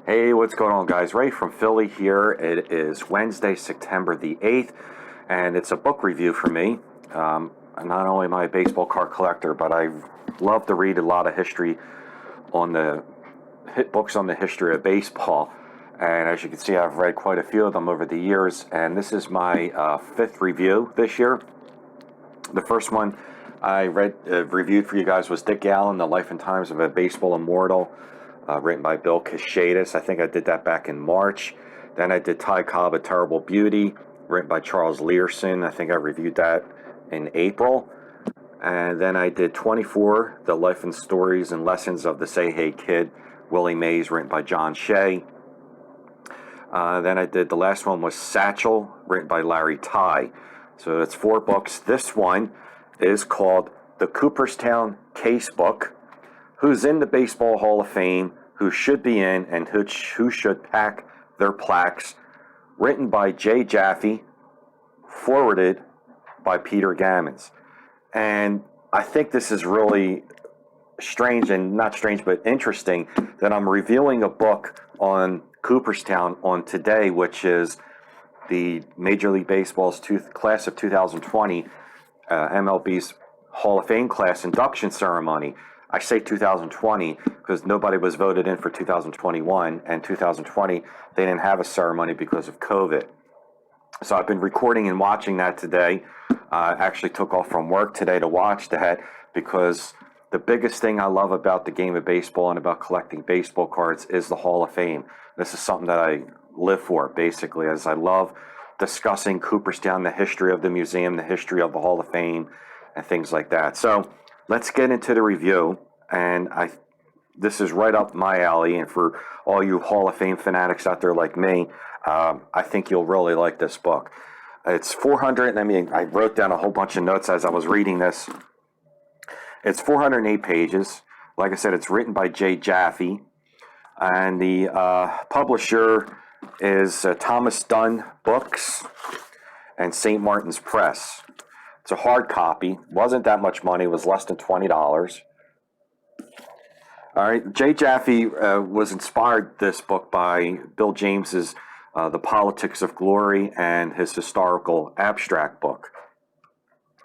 Hey, what's going on, guys? Ray from Philly here. It is Wednesday, September the 8th, and it's a book review for me. Not only am I a baseball card collector, but I love to read a lot of history on the books on the history of baseball. And as you can see, I've read quite a few of them over the years, and this is my fifth review this year. The first one I reviewed for you guys was Dick Allen, The Life and Times of a Baseball Immortal, written by Bill Hodges. I think I did that back in March. Then I did Ty Cobb, A Terrible Beauty, written by Charles Learson. I think I reviewed that in April. And then I did 24, The Life and Stories and Lessons of the Say Hey Kid, Willie Mays, written by John Shea. Then I did, the last one was Satchel, written by Larry Ty. So it's 4 books. This one is called The Cooperstown Casebook, Who's in the Baseball Hall of Fame, Who Should Be In, and Who Should Pack Their Plaques, written by Jay Jaffe, forwarded by Peter Gammons. And I think this is really strange, and not strange, but interesting, that I'm reviewing a book on Cooperstown on today, which is the Major League Baseball's class of 2020, MLB's Hall of Fame class induction ceremony. I say 2020 because nobody was voted in for 2021, and 2020 they didn't have a ceremony because of COVID. So I've been recording and watching that today. I actually took off from work today to watch that because the biggest thing I love about the game of baseball and about collecting baseball cards is the Hall of Fame. This is something that I live for, basically, as I love discussing Cooperstown, the history of the museum, the history of the Hall of Fame, and things like that. So let's get into the review, and this is right up my alley, and for all you Hall of Fame fanatics out there like me, I think you'll really like this book. It's 400, I wrote down a whole bunch of notes as I was reading this. It's 408 pages. Like I said, it's written by Jay Jaffe, and the publisher is Thomas Dunn Books and St. Martin's Press. It's a hard copy. Wasn't that much money. It was less than $20. All right. Jay Jaffe was inspired this book by Bill James's The Politics of Glory and his historical abstract book.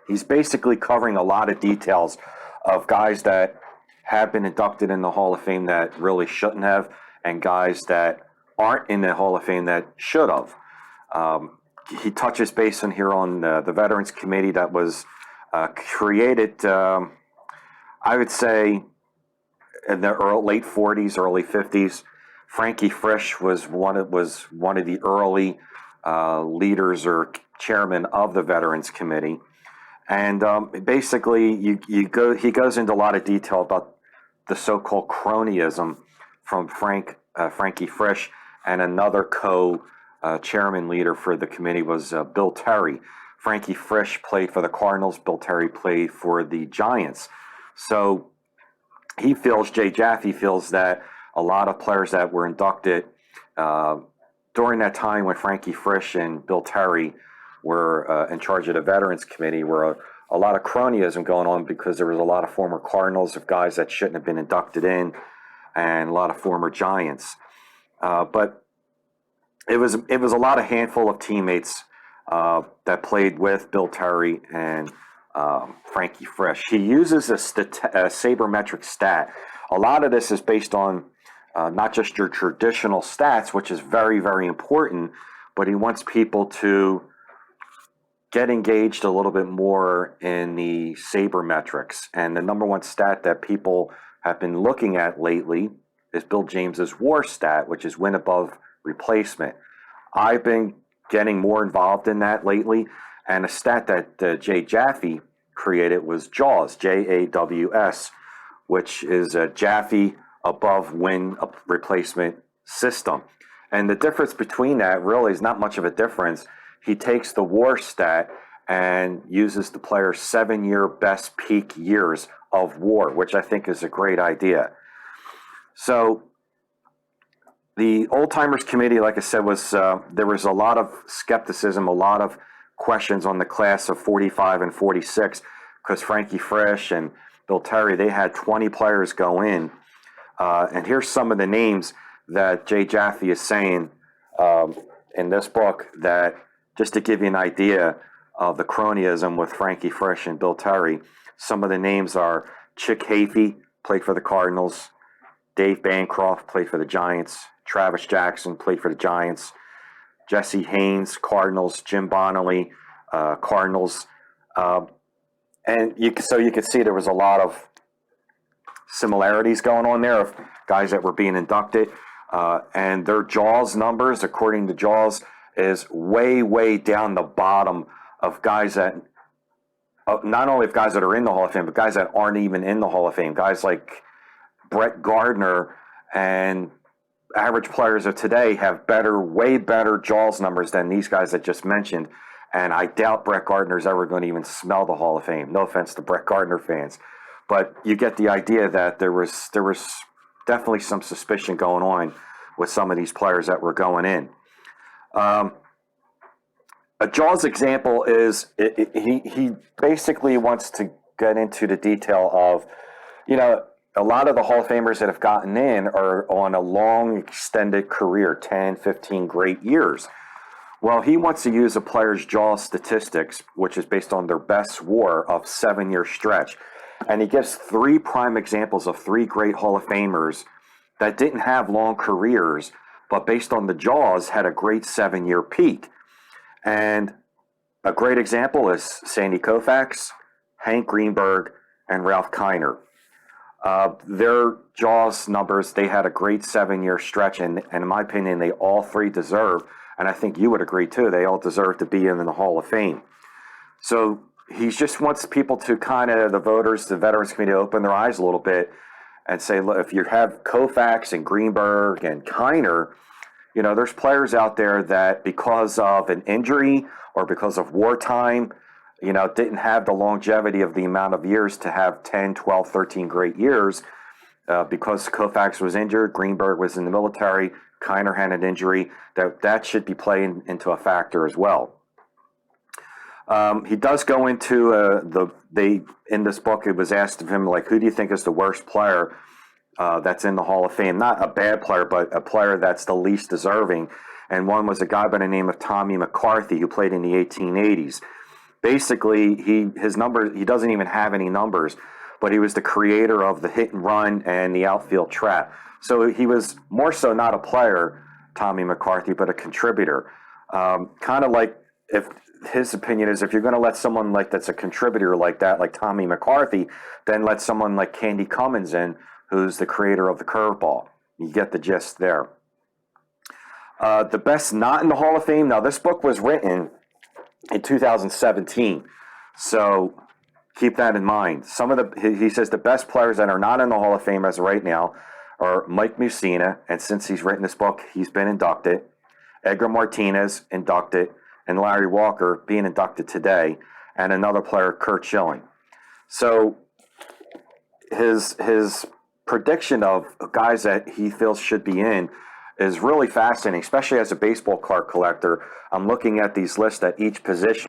He's basically covering a lot of details of guys that have been inducted in the Hall of Fame that really shouldn't have, and guys that aren't in the Hall of Fame that should have. He touches base in here on the Veterans Committee that was created, I would say, in the late 40s, early 50s. Frankie Frisch was one of the early leaders or chairman of the Veterans Committee. And basically, he goes into a lot of detail about the so-called cronyism from Frankie Frisch, and another chairman leader for the committee was Bill Terry. Frankie Frisch played for the Cardinals. Bill Terry played for the Giants. So Jay Jaffe feels that a lot of players that were inducted during that time when Frankie Frisch and Bill Terry were in charge of the Veterans Committee were a lot of cronyism going on, because there was a lot of former Cardinals, of guys that shouldn't have been inducted in, and a lot of former Giants. But it was a lot of handful of teammates that played with Bill Terry and Frankie Frisch. He uses a sabermetric stat. A lot of this is based on not just your traditional stats, which is very, very important, but he wants people to get engaged a little bit more in the sabermetrics. And the number one stat that people have been looking at lately is Bill James's WAR stat, which is win above replacement. I've been getting more involved in that lately, and a stat that Jay Jaffe created was JAWS, JAWS, which is a Jaffe above win replacement system. And the difference between that really is not much of a difference. He takes the WAR stat and uses the player's 7-year best peak years of WAR, which I think is a great idea. So the Old Timers Committee, like I said, there was a lot of skepticism, a lot of questions on the class of 45 and 46, because Frankie Frisch and Bill Terry, they had 20 players go in. And here's some of the names that Jay Jaffe is saying in this book, that just to give you an idea of the cronyism with Frankie Frisch and Bill Terry, some of the names are Chick Hafey, played for the Cardinals. Dave Bancroft, played for the Giants. Travis Jackson, played for the Giants. Jesse Haynes, Cardinals. Jim Bonnelly, Cardinals. And you could see there was a lot of similarities going on there of guys that were being inducted. And their Jaws numbers, according to Jaws, is way, way down the bottom of guys that, not only of guys that are in the Hall of Fame, but guys that aren't even in the Hall of Fame. Guys like Brett Gardner and average players of today have way better Jaws numbers than these guys that just mentioned. And I doubt Brett Gardner's ever going to even smell the Hall of Fame. No offense to Brett Gardner fans. But you get the idea that there was definitely some suspicion going on with some of these players that were going in. A Jaws example is he basically wants to get into the detail of, a lot of the Hall of Famers that have gotten in are on a long, extended career, 10, 15 great years. Well, he wants to use a player's Jaws statistics, which is based on their best WAR of 7-year stretch. And he gives 3 prime examples of 3 great Hall of Famers that didn't have long careers, but based on the Jaws had a great 7-year peak. And a great example is Sandy Koufax, Hank Greenberg, and Ralph Kiner. Their Jaws numbers, they had a great 7-year stretch, and in my opinion, they all 3 deserve, and I think you would agree too, they all deserve to be in the Hall of Fame. So he just wants people to the voters, the Veterans Committee, open their eyes a little bit and say, look, if you have Koufax and Greenberg and Kiner, there's players out there that because of an injury or because of wartime, didn't have the longevity of the amount of years to have 10, 12, 13 great years. Because Koufax was injured, Greenberg was in the military, Kiner had an injury, that should be playing into a factor as well. He does go into in this book, it was asked of him, who do you think is the worst player that's in the Hall of Fame? Not a bad player, but a player that's the least deserving. And one was a guy by the name of Tommy McCarthy, who played in the 1880s. Basically, his numbers, he doesn't even have any numbers, but he was the creator of the hit and run and the outfield trap. So he was more so not a player, Tommy McCarthy, but a contributor. Kind of like, if his opinion is, if you're going to let someone that's a contributor like that, like Tommy McCarthy, then let someone like Candy Cummins in, who's the creator of the curveball. You get the gist there. The best not in the Hall of Fame. Now, this book was written in 2017, so keep that in mind. He says the best players that are not in the Hall of Fame as of right now are Mike Mussina, and since he's written this book, he's been inducted. Edgar Martinez, inducted, and Larry Walker being inducted today, and another player, Curt Schilling. So his prediction of guys that he feels should be in is really fascinating, especially as a baseball card collector. I'm looking at these lists at each position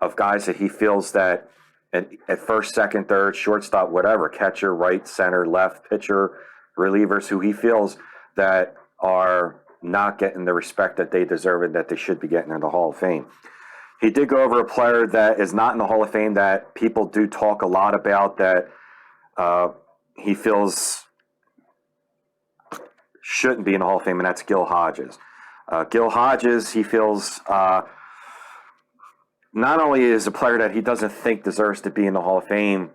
of guys that he feels that at first, second, third, shortstop, whatever, catcher, right, center, left, pitcher, relievers, who he feels that are not getting the respect that they deserve and that they should be getting in the Hall of Fame. He did go over a player that is not in the Hall of Fame that people do talk a lot about, that he feels shouldn't be in the Hall of Fame, and that's Gil Hodges. Gil Hodges, he feels not only is a player that he doesn't think deserves to be in the Hall of Fame,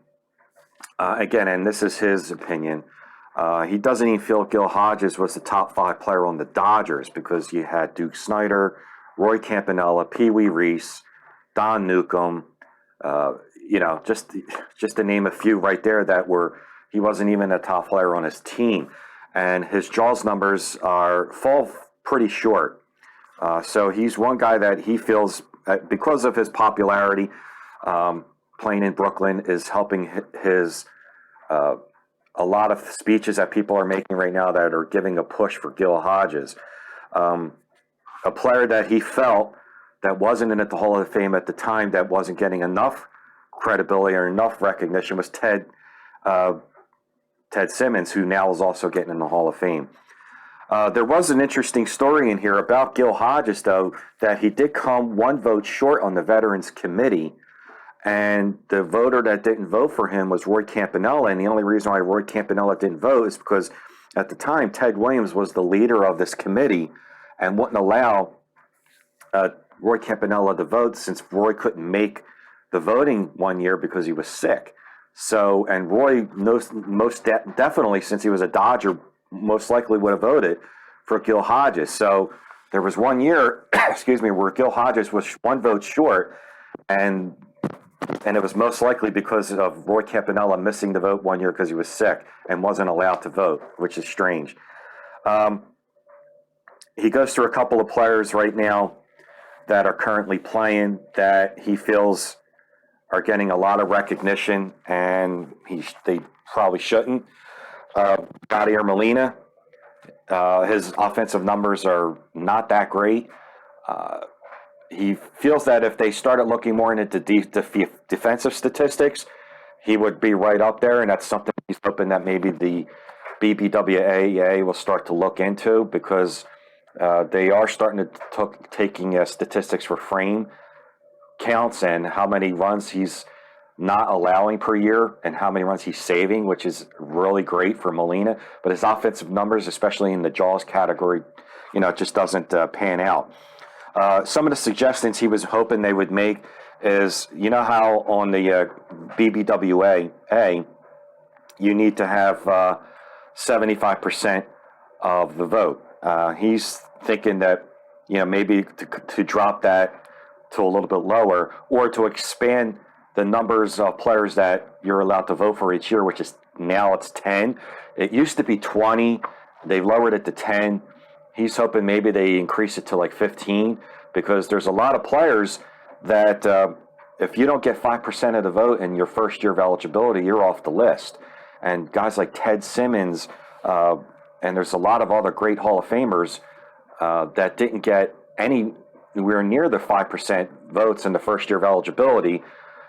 again, and this is his opinion, he doesn't even feel Gil Hodges was the top 5 player on the Dodgers, because you had Duke Snider, Roy Campanella, Pee Wee Reese, Don Newcomb, just to name a few right there that he wasn't even a top player on his team. And his Jaws numbers fall pretty short. So he's one guy that he feels, because of his popularity, playing in Brooklyn is helping his a lot of speeches that people are making right now that are giving a push for Gil Hodges. A player that he felt that wasn't in the Hall of Fame at the time, that wasn't getting enough credibility or enough recognition, was Ted Simmons, who now is also getting in the Hall of Fame. There was an interesting story in here about Gil Hodges, though, that he did come one vote short on the Veterans Committee, and the voter that didn't vote for him was Roy Campanella. And the only reason why Roy Campanella didn't vote is because at the time Ted Williams was the leader of this committee and wouldn't allow Roy Campanella to vote, since Roy couldn't make the voting one year because he was sick. So, and Roy definitely, since he was a Dodger, most likely would have voted for Gil Hodges. So there was one year, excuse me, where Gil Hodges was one vote short, and it was most likely because of Roy Campanella missing the vote one year because he was sick and wasn't allowed to vote, which is strange. He goes through a couple of players right now that are currently playing that he feels are getting a lot of recognition, and they probably shouldn't. Yadier Molina, his offensive numbers are not that great. He feels that if they started looking more into defensive statistics, he would be right up there, and that's something he's hoping that maybe the BBWAA will start to look into, because they are starting to taking statistics for frame counts and how many runs he's not allowing per year and how many runs he's saving, which is really great for Molina. But his offensive numbers, especially in the Jaws category, it just doesn't pan out. Some of the suggestions he was hoping they would make is, how on the BBWA, you need to have 75% of the vote. He's thinking that, maybe to drop that to a little bit lower, or to expand the numbers of players that you're allowed to vote for each year, which is now it's 10. It used to be 20. They've lowered it to 10. He's hoping maybe they increase it to like 15, because there's a lot of players that if you don't get 5% of the vote in your first year of eligibility, you're off the list. And guys like Ted Simmons, and there's a lot of other great Hall of Famers that didn't get anywhere near the 5% votes in the first year of eligibility,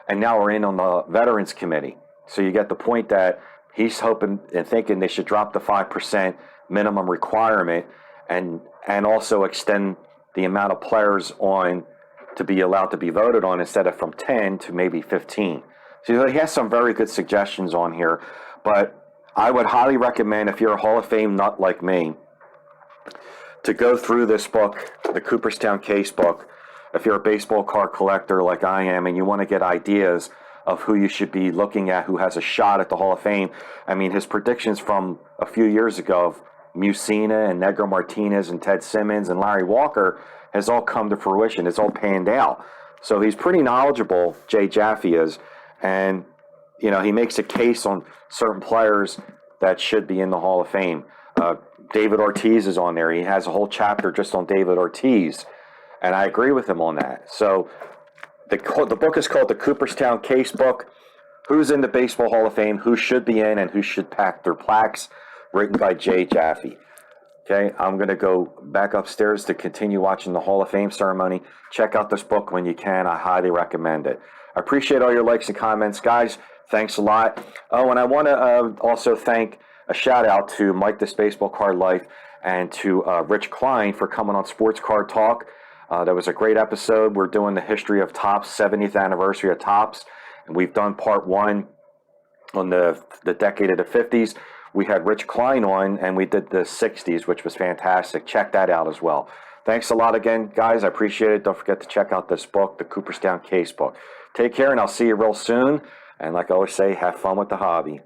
and now we're in on the Veterans Committee. So you get the point that he's hoping and thinking they should drop the 5% minimum requirement and also extend the amount of players on to be allowed to be voted on, instead of from 10 to maybe 15. So he has some very good suggestions on here, but I would highly recommend, if you're a Hall of Fame nut like me, to go through this book, the Cooperstown Casebook. If you're a baseball card collector like I am and you want to get ideas of who you should be looking at, who has a shot at the Hall of Fame. I mean, his predictions from a few years ago of Musina and Negro Martinez and Ted Simmons and Larry Walker has all come to fruition. It's all panned out. So he's pretty knowledgeable, Jay Jaffe is, and he makes a case on certain players that should be in the Hall of Fame. David Ortiz is on there. He has a whole chapter just on David Ortiz, and I agree with him on that. So the book is called the Cooperstown Casebook. Who's in the Baseball Hall of Fame, who should be in, and who should pack their plaques, written by Jay Jaffe. Okay, I'm going to go back upstairs to continue watching the Hall of Fame ceremony. Check out this book when you can. I highly recommend it. I appreciate all your likes and comments, guys. Thanks a lot. Oh, and I want to also thank a shout out to Mike This Baseball Card Life and to Rich Klein for coming on Sports Card Talk. That was a great episode. We're doing the history of Topps, 70th anniversary of Topps, and we've done part one on the decade of the 50s. We had Rich Klein on, and we did the 60s, which was fantastic. Check that out as well. Thanks a lot again, guys. I appreciate it. Don't forget to check out this book, the Cooperstown Casebook. Take care, and I'll see you real soon. And like I always say, have fun with the hobby.